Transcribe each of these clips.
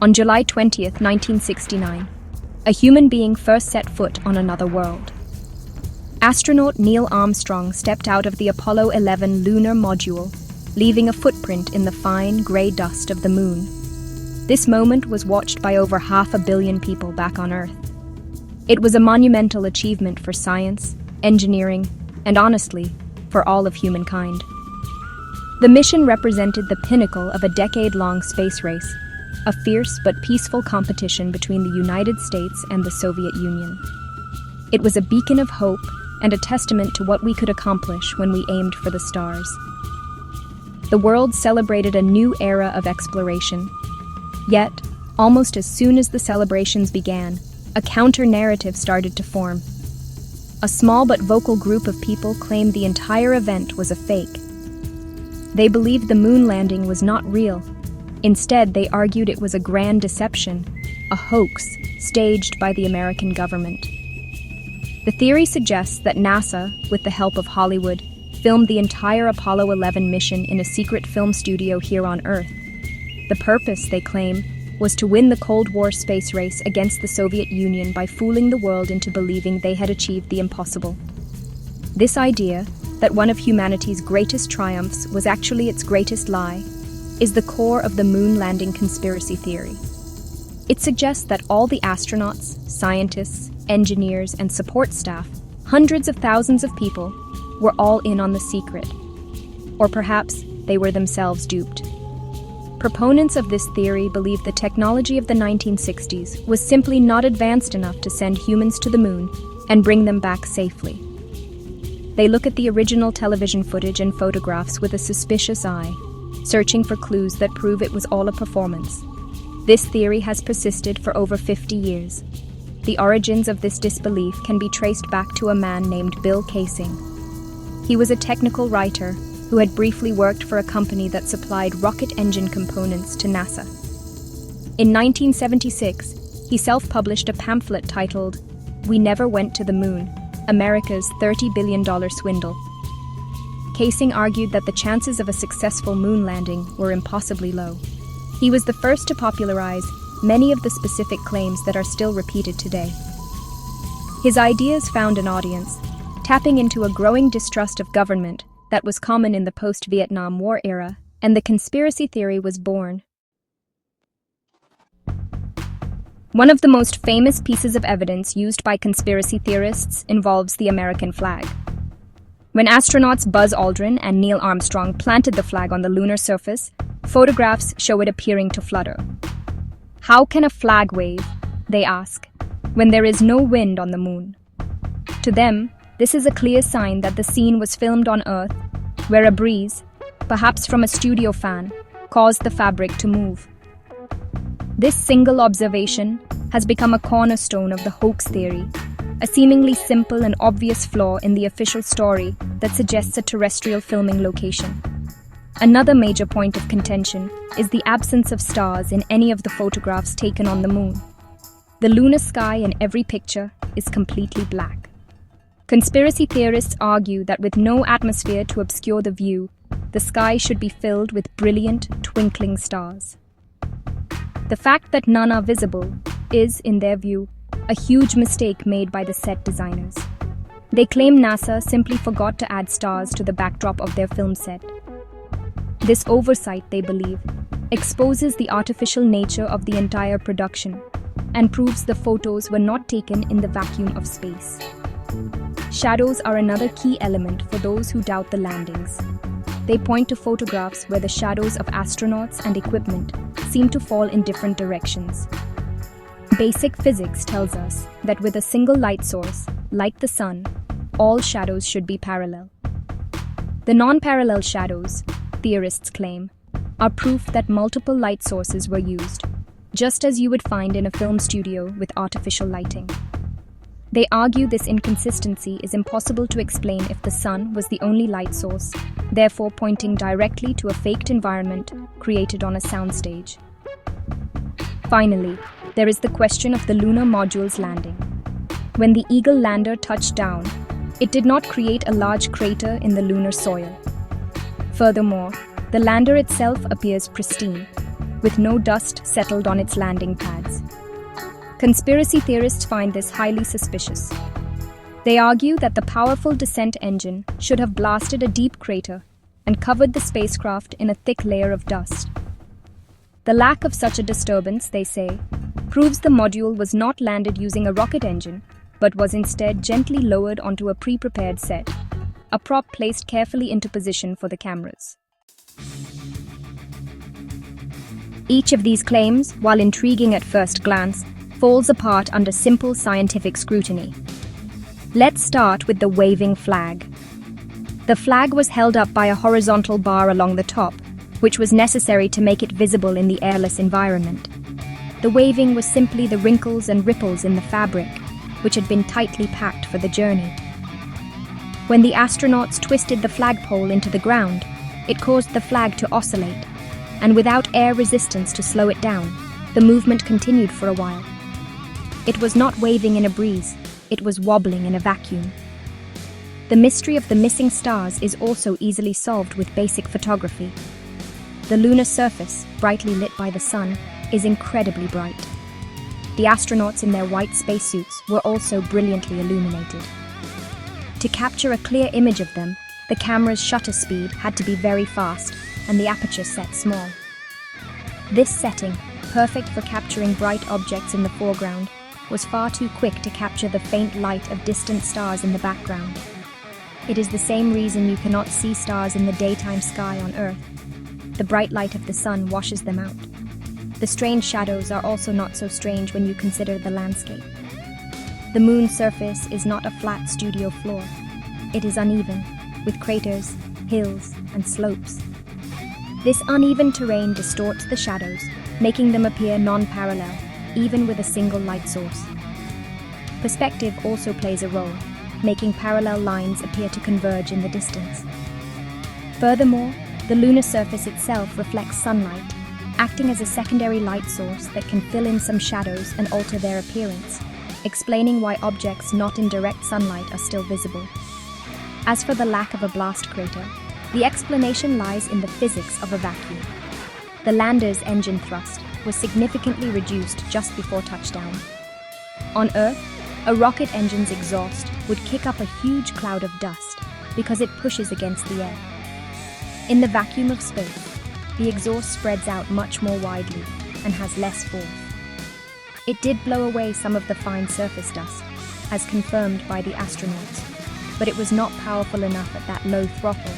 On July 20th, 1969, a human being first set foot on another world. Astronaut Neil Armstrong stepped out of the Apollo 11 lunar module, leaving a footprint in the fine, grey dust of the moon. This moment was watched by over 500 million people back on Earth. It was a monumental achievement for science, engineering, and honestly, for all of humankind. The mission represented the pinnacle of a decade-long space race, a fierce but peaceful competition between the United States and the Soviet Union. It was a beacon of hope and a testament to what we could accomplish when we aimed for the stars. The world celebrated a new era of exploration. Yet, almost as soon as the celebrations began, a counter-narrative started to form. A small but vocal group of people claimed the entire event was a fake. They believed the moon landing was not real. Instead, they argued it was a grand deception, a hoax staged by the American government. The theory suggests that NASA, with the help of Hollywood, filmed the entire Apollo 11 mission in a secret film studio here on Earth. The purpose, they claim, was to win the Cold War space race against the Soviet Union by fooling the world into believing they had achieved the impossible. This idea, that one of humanity's greatest triumphs was actually its greatest lie, is the core of the moon landing conspiracy theory. It suggests that all the astronauts, scientists, engineers, and support staff, hundreds of thousands of people, were all in on the secret. Or perhaps they were themselves duped. Proponents of this theory believe the technology of the 1960s was simply not advanced enough to send humans to the moon and bring them back safely. They look at the original television footage and photographs with a suspicious eye, searching for clues that prove it was all a performance. This theory has persisted for over 50 years. The origins of this disbelief can be traced back to a man named Bill Kaysing. He was a technical writer who had briefly worked for a company that supplied rocket engine components to NASA. In 1976, he self-published a pamphlet titled, "We Never Went to the Moon, America's $30 billion Swindle." Kaysing argued that the chances of a successful moon landing were impossibly low. He was the first to popularize many of the specific claims that are still repeated today. His ideas found an audience, tapping into a growing distrust of government that was common in the post-Vietnam War era, and the conspiracy theory was born. One of the most famous pieces of evidence used by conspiracy theorists involves the American flag. When astronauts Buzz Aldrin and Neil Armstrong planted the flag on the lunar surface, photographs show it appearing to flutter. How can a flag wave, they ask, when there is no wind on the moon? To them, this is a clear sign that the scene was filmed on Earth, where a breeze, perhaps from a studio fan, caused the fabric to move. This single observation has become a cornerstone of the hoax theory, a seemingly simple and obvious flaw in the official story that suggests a terrestrial filming location. Another major point of contention is the absence of stars in any of the photographs taken on the moon. The lunar sky in every picture is completely black. Conspiracy theorists argue that with no atmosphere to obscure the view, the sky should be filled with brilliant, twinkling stars. The fact that none are visible is, in their view, a huge mistake made by the set designers. They claim NASA simply forgot to add stars to the backdrop of their film set. This oversight, they believe, exposes the artificial nature of the entire production and proves the photos were not taken in the vacuum of space. Shadows are another key element for those who doubt the landings. They point to photographs where the shadows of astronauts and equipment seem to fall in different directions. Basic physics tells us that with a single light source, like the sun, all shadows should be parallel. The non-parallel shadows, theorists claim, are proof that multiple light sources were used, just as you would find in a film studio with artificial lighting. They argue this inconsistency is impossible to explain if the sun was the only light source, therefore pointing directly to a faked environment created on a soundstage. Finally, there is the question of the lunar module's landing. When the Eagle lander touched down, it did not create a large crater in the lunar soil. Furthermore, the lander itself appears pristine. with no dust settled on its landing pads. Conspiracy theorists find this highly suspicious. They argue that the powerful descent engine should have blasted a deep crater and covered the spacecraft in a thick layer of dust. The lack of such a disturbance, they say, proves the module was not landed using a rocket engine, but was instead gently lowered onto a pre-prepared set, a prop placed carefully into position for the cameras. Each of these claims, while intriguing at first glance, falls apart under simple scientific scrutiny. Let's start with the waving flag. The flag was held up by a horizontal bar along the top, which was necessary to make it visible in the airless environment. The waving was simply the wrinkles and ripples in the fabric, which had been tightly packed for the journey. When the astronauts twisted the flagpole into the ground, it caused the flag to oscillate, and without air resistance to slow it down, the movement continued for a while. It was not waving in a breeze, it was wobbling in a vacuum. The mystery of the missing stars is also easily solved with basic photography. The lunar surface, brightly lit by the sun, is incredibly bright. The astronauts in their white spacesuits were also brilliantly illuminated. To capture a clear image of them, the camera's shutter speed had to be very fast and the aperture set small. This setting, perfect for capturing bright objects in the foreground, was far too quick to capture the faint light of distant stars in the background. It is the same reason you cannot see stars in the daytime sky on Earth. The bright light of the sun washes them out. The strange shadows are also not so strange when you consider the landscape. The moon's surface is not a flat studio floor. It is uneven, with craters, hills, and slopes. This uneven terrain distorts the shadows, making them appear non-parallel, even with a single light source. Perspective also plays a role, making parallel lines appear to converge in the distance. Furthermore, the lunar surface itself reflects sunlight, acting as a secondary light source that can fill in some shadows and alter their appearance, explaining why objects not in direct sunlight are still visible. As for the lack of a blast crater, the explanation lies in the physics of a vacuum. The lander's engine thrust was significantly reduced just before touchdown. On Earth, a rocket engine's exhaust would kick up a huge cloud of dust because it pushes against the air. In the vacuum of space, the exhaust spreads out much more widely and has less force. It did blow away some of the fine surface dust, as confirmed by the astronauts, but it was not powerful enough at that low throttle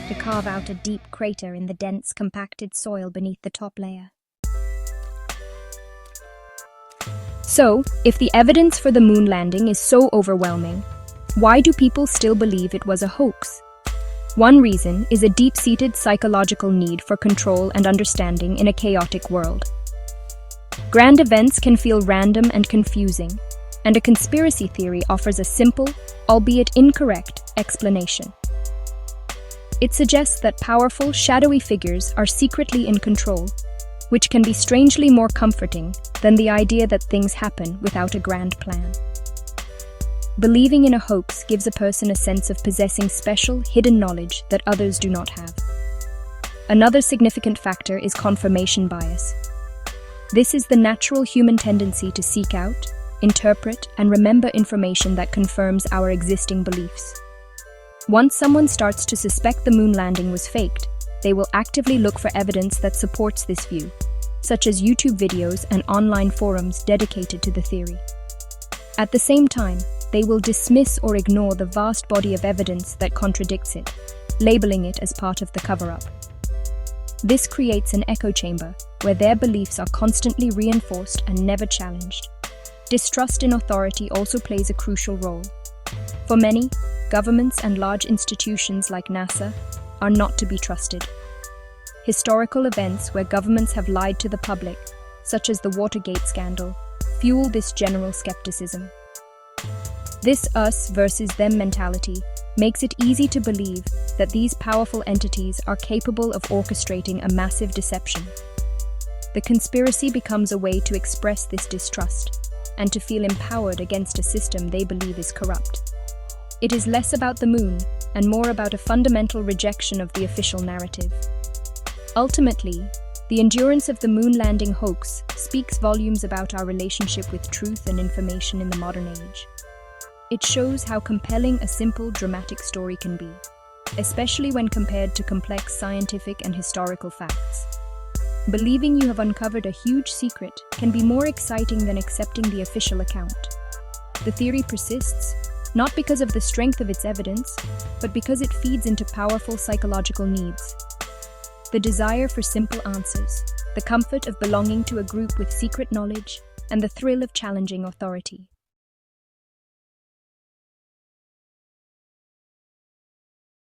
to carve out a deep crater in the dense, compacted soil beneath the top layer. So, if the evidence for the moon landing is so overwhelming, why do people still believe it was a hoax? One reason is a deep-seated psychological need for control and understanding in a chaotic world. Grand events can feel random and confusing, and a conspiracy theory offers a simple, albeit incorrect, explanation. It suggests that powerful, shadowy figures are secretly in control, which can be strangely more comforting than the idea that things happen without a grand plan. Believing in a hoax gives a person a sense of possessing special, hidden knowledge that others do not have. Another significant factor is confirmation bias. This is the natural human tendency to seek out, interpret, and remember information that confirms our existing beliefs. Once someone starts to suspect the moon landing was faked, they will actively look for evidence that supports this view, such as YouTube videos and online forums dedicated to the theory. At the same time, they will dismiss or ignore the vast body of evidence that contradicts it, labeling it as part of the cover-up. This creates an echo chamber where their beliefs are constantly reinforced and never challenged. Distrust in authority also plays a crucial role. For many, governments and large institutions like NASA are not to be trusted. Historical events where governments have lied to the public, such as the Watergate scandal, fuel this general skepticism. This us versus them mentality makes it easy to believe that these powerful entities are capable of orchestrating a massive deception. The conspiracy becomes a way to express this distrust and to feel empowered against a system they believe is corrupt. It is less about the moon and more about a fundamental rejection of the official narrative. Ultimately, The endurance of the moon landing hoax speaks volumes about our relationship with truth and information in the modern age. It shows how compelling a simple, dramatic story can be, especially when compared to complex scientific and historical facts. Believing you have uncovered a huge secret can be more exciting than accepting the official account. The theory persists, not because of the strength of its evidence, but because it feeds into powerful psychological needs. The desire for simple answers, the comfort of belonging to a group with secret knowledge, and the thrill of challenging authority.